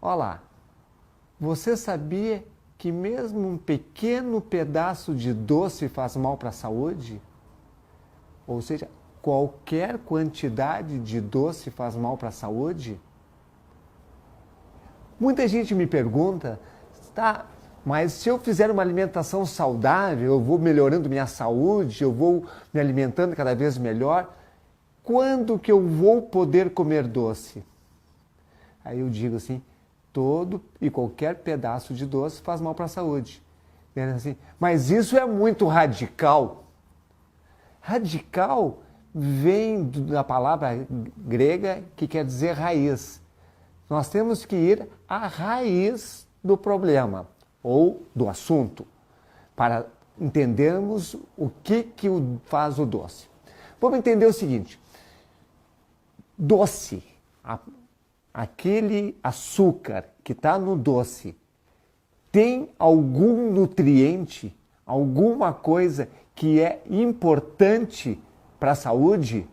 Olha lá, você sabia que mesmo um pequeno pedaço de doce faz mal para a saúde? Ou seja, qualquer quantidade de doce faz mal para a saúde? Muita gente me pergunta, tá, mas se eu fizer uma alimentação saudável, eu vou melhorando minha saúde, eu vou me alimentando cada vez melhor, quando que eu vou poder comer doce? Aí eu digo assim, todo e qualquer pedaço de doce faz mal para a saúde. Assim, mas isso é muito radical. Radical vem da palavra grega que quer dizer raiz. Nós temos que ir à raiz do problema ou do assunto para entendermos o que faz o doce. Vamos entender o seguinte: doce, aquele açúcar que está no doce, tem algum nutriente, alguma coisa que é importante para a saúde?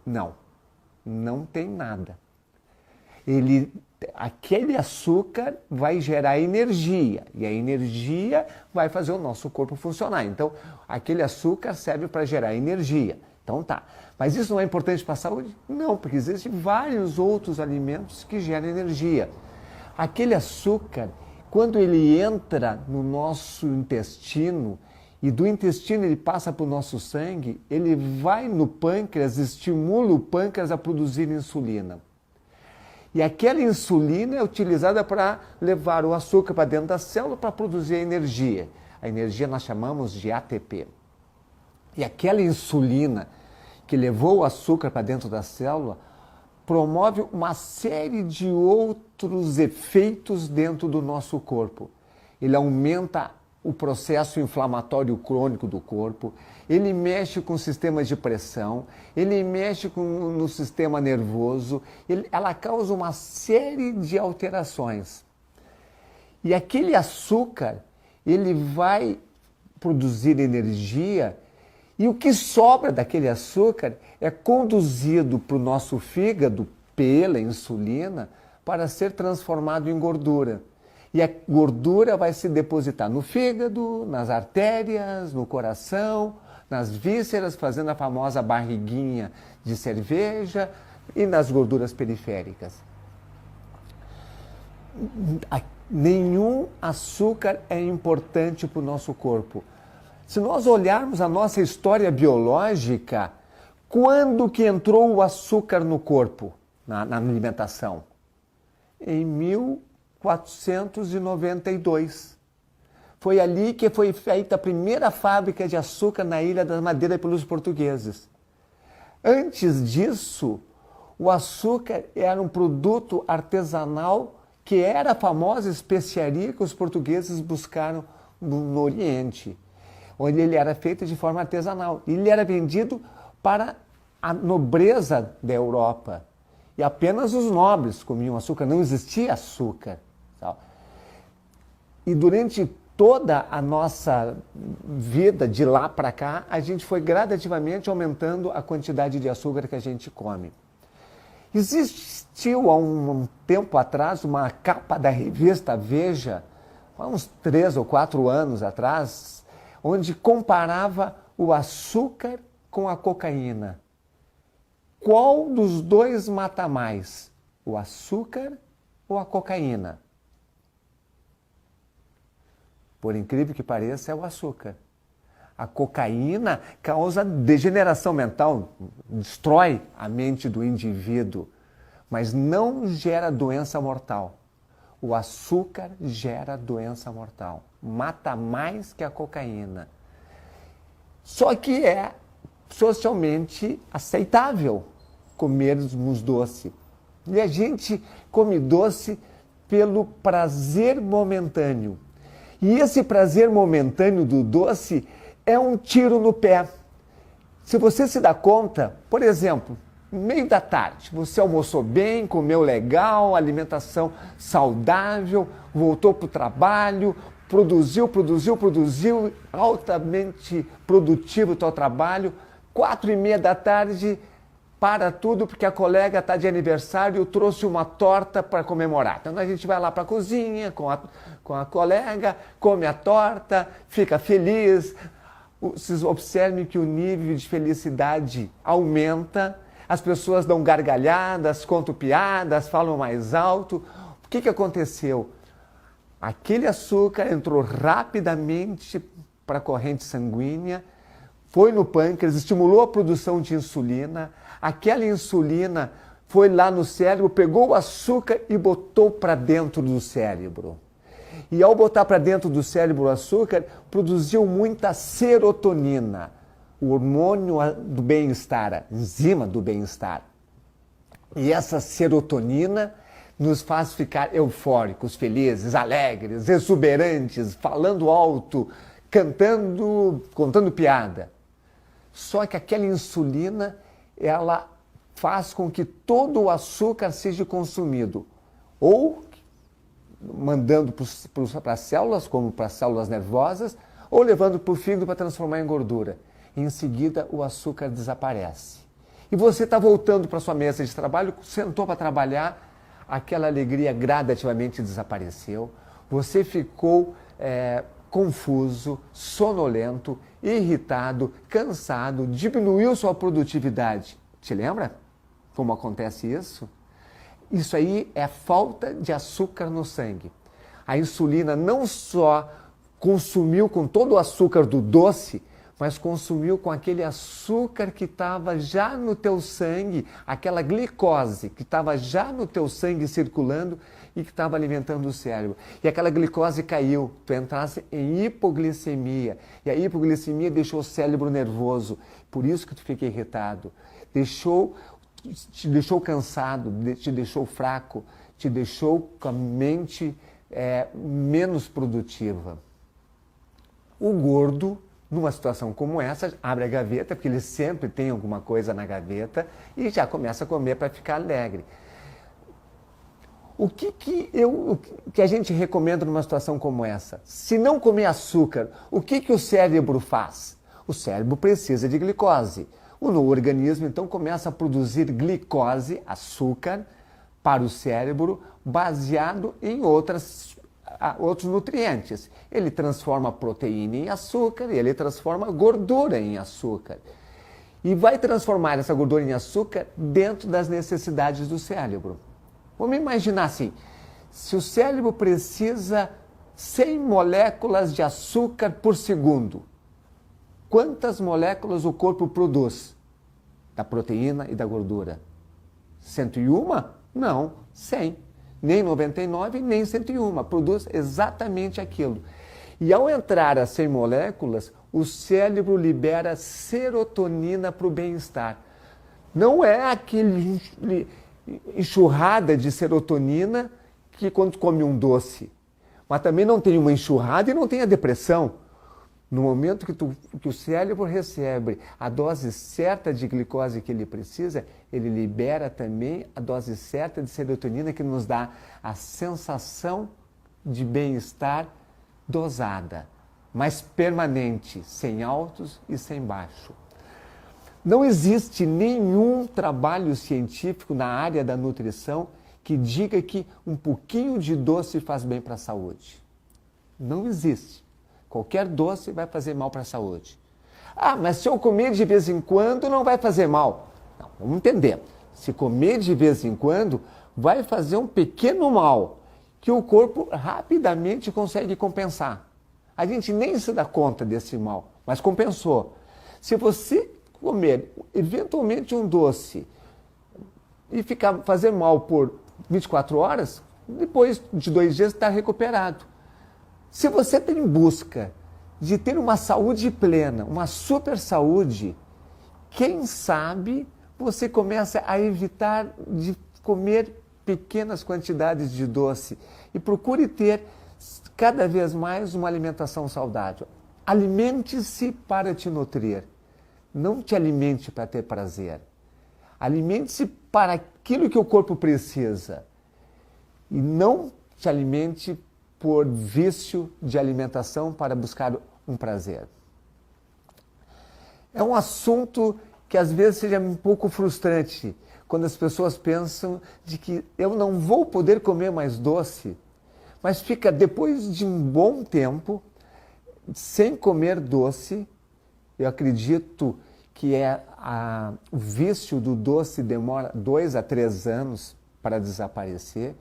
Não, não tem nada. Aquele açúcar vai gerar energia e a energia vai fazer o nosso corpo funcionar. Então, aquele açúcar serve para gerar energia. Então tá. Mas isso não é importante para a saúde? Não, porque existem vários outros alimentos que geram energia. Aquele açúcar, quando ele entra no nosso intestino e do intestino ele passa para o nosso sangue, ele vai no pâncreas, estimula o pâncreas a produzir insulina. E aquela insulina é utilizada para levar o açúcar para dentro da célula para produzir a energia. A energia nós chamamos de ATP. E aquela insulina que levou o açúcar para dentro da célula promove uma série de outros efeitos dentro do nosso corpo. Ele aumenta o processo inflamatório crônico do corpo, ele mexe com o sistema de pressão, ele mexe no sistema nervoso, ela causa uma série de alterações. E aquele açúcar, ele vai produzir energia e o que sobra daquele açúcar é conduzido para o nosso fígado pela insulina para ser transformado em gordura. E a gordura vai se depositar no fígado, nas artérias, no coração, nas vísceras, fazendo a famosa barriguinha de cerveja e nas gorduras periféricas. Nenhum açúcar é importante para o nosso corpo. Se nós olharmos a nossa história biológica, quando que entrou o açúcar no corpo, na alimentação? Em 1492. Foi ali que foi feita a primeira fábrica de açúcar na Ilha da Madeira pelos portugueses. Antes disso, o açúcar era um produto artesanal que era a famosa especiaria que os portugueses buscaram no Oriente, onde ele era feito de forma artesanal. Ele era vendido para a nobreza da Europa. E apenas os nobres comiam açúcar, não existia açúcar. E durante toda a nossa vida, de lá para cá, a gente foi gradativamente aumentando a quantidade de açúcar que a gente come. Existiu há um tempo atrás uma capa da revista Veja, há uns 3 ou 4 anos atrás, onde comparava o açúcar com a cocaína. Qual dos dois mata mais? O açúcar ou a cocaína? Por incrível que pareça, é o açúcar. A cocaína causa degeneração mental, destrói a mente do indivíduo, mas não gera doença mortal. O açúcar gera doença mortal, mata mais que a cocaína. Só que é socialmente aceitável comermos doce. E a gente come doce pelo prazer momentâneo. E esse prazer momentâneo do doce é um tiro no pé. Se você se dá conta, por exemplo, no meio da tarde, você almoçou bem, comeu legal, alimentação saudável, voltou para o trabalho, produziu, altamente produtivo o teu trabalho, 4:30 da tarde, para tudo porque a colega está de aniversário e trouxe uma torta para comemorar. Então a gente vai lá para a cozinha com a colega, come a torta, fica feliz. Vocês observem que o nível de felicidade aumenta, as pessoas dão gargalhadas, contam piadas, falam mais alto. O que aconteceu? Aquele açúcar entrou rapidamente para a corrente sanguínea, foi no pâncreas, estimulou a produção de insulina. Aquela insulina foi lá no cérebro, pegou o açúcar e botou para dentro do cérebro. E ao botar para dentro do cérebro o açúcar, produziu muita serotonina, o hormônio do bem-estar, a enzima do bem-estar. E essa serotonina nos faz ficar eufóricos, felizes, alegres, exuberantes, falando alto, cantando, contando piada. Só que aquela insulina, ela faz com que todo o açúcar seja consumido, ou mandando para as células, como para as células nervosas, ou levando para o fígado para transformar em gordura. Em seguida, o açúcar desaparece. E você está voltando para sua mesa de trabalho, sentou para trabalhar, aquela alegria gradativamente desapareceu, você ficou confuso, sonolento, irritado, cansado, diminuiu sua produtividade. Te lembra como acontece isso? Isso aí é a falta de açúcar no sangue. A insulina não só consumiu com todo o açúcar do doce, mas consumiu com aquele açúcar que estava já no teu sangue, aquela glicose que estava já no teu sangue circulando e que estava alimentando o cérebro. E aquela glicose caiu, tu entrasse em hipoglicemia. E a hipoglicemia deixou o cérebro nervoso, por isso que tu fica irritado. Te deixou cansado, te deixou fraco, te deixou com a mente menos produtiva. O gordo, numa situação como essa, abre a gaveta, porque ele sempre tem alguma coisa na gaveta, e já começa a comer para ficar alegre. O que a gente recomenda numa situação como essa? Se não comer açúcar, o que o cérebro faz? O cérebro precisa de glicose. O organismo, então, começa a produzir glicose, açúcar, para o cérebro, baseado em outros nutrientes. Ele transforma proteína em açúcar e ele transforma gordura em açúcar. E vai transformar essa gordura em açúcar dentro das necessidades do cérebro. Vamos imaginar assim, se o cérebro precisa 100 moléculas de açúcar por segundo, quantas moléculas o corpo produz da proteína e da gordura? 101? Não, 100. Nem 99, nem 101. Produz exatamente aquilo. E ao entrar as 100 moléculas, o cérebro libera serotonina para o bem-estar. Não é aquele enxurrada de serotonina que quando come um doce. Mas também não tem uma enxurrada e não tem a depressão. No momento que o cérebro recebe a dose certa de glicose que ele precisa, ele libera também a dose certa de serotonina que nos dá a sensação de bem-estar dosada, mas permanente, sem altos e sem baixos. Não existe nenhum trabalho científico na área da nutrição que diga que um pouquinho de doce faz bem para a saúde. Não existe. Qualquer doce vai fazer mal para a saúde. Ah, mas se eu comer de vez em quando não vai fazer mal. Não, vamos entender. Se comer de vez em quando vai fazer um pequeno mal que o corpo rapidamente consegue compensar. A gente nem se dá conta desse mal, mas compensou. Se você comer eventualmente um doce e fazer mal por 24 horas, depois de 2 dias está recuperado. Se você está em busca de ter uma saúde plena, uma super saúde, quem sabe você começa a evitar de comer pequenas quantidades de doce e procure ter cada vez mais uma alimentação saudável. Alimente-se para te nutrir. Não te alimente para ter prazer. Alimente-se para aquilo que o corpo precisa. E não te alimente por vício de alimentação para buscar um prazer. É um assunto que às vezes seja um pouco frustrante quando as pessoas pensam de que eu não vou poder comer mais doce, mas fica depois de um bom tempo sem comer doce. Eu acredito que o vício do doce demora 2 a 3 anos para desaparecer.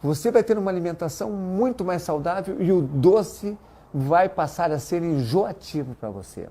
Você vai ter uma alimentação muito mais saudável e o doce vai passar a ser enjoativo para você.